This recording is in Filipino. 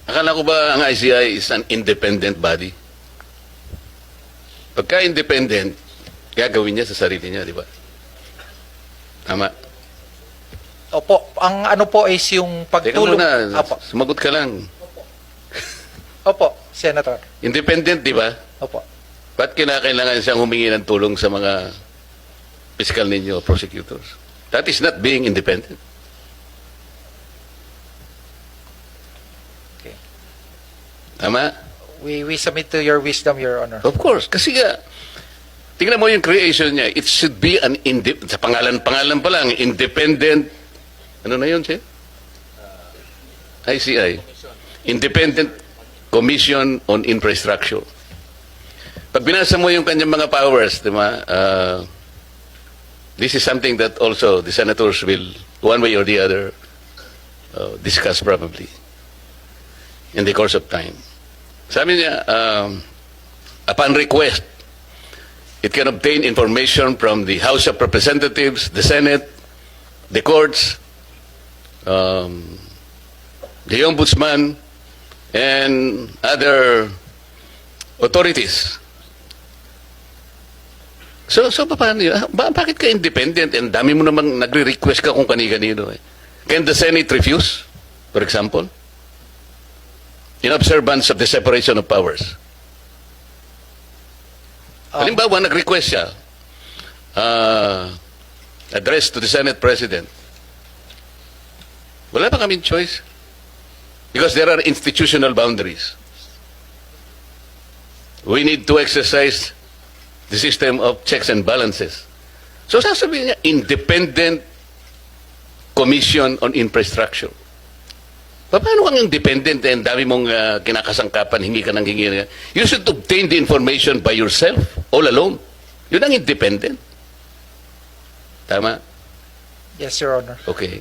Akala ko ba ang ICI is an independent body? Pagka independent, gagawin niya sa sarili niya, di ba? Tama. Opo, ang ano po is yung Teka pagtulong. muna, Opo, sumagot ka lang. opo, Senator. Independent, di ba? Opo. Ba't kinakailangan siyang humingi ng tulong sa mga fiscal ninyo, prosecutors? That is not being independent. Okay. Tama? We submit to your wisdom, Your Honor. Of course. Kasi nga, tingnan mo yung creation niya. It should be an sa pangalan pa lang, independent, ano na yun siya? ICI. Independent Commission on Infrastructure. Pag binasa mo yung kanyang mga powers, di ba, this is something that also the senators will, one way or the other, discuss probably in the course of time. Sabi niya, upon request, it can obtain information from the House of Representatives, the Senate, the courts, the Ombudsman, and other authorities. So paano yun? Bakit ka independent? And dami mo namang nagre-request ka kung kani-kanino. Eh. Can the Senate refuse, for example? In observance of the separation of powers. Halimbawa, nag-request siya, address to the Senate President. Wala pa kaming choice. Because there are institutional boundaries. We need to exercise the system of checks and balances. So sasabihin niya, Independent Commission on Infrastructure. Paano kang independent and dami mong kinakasangkapan, hingi ka ng hingi? You should obtain the information by yourself, all alone. Yun ang independent. Tama? Yes, Your Honor. Okay.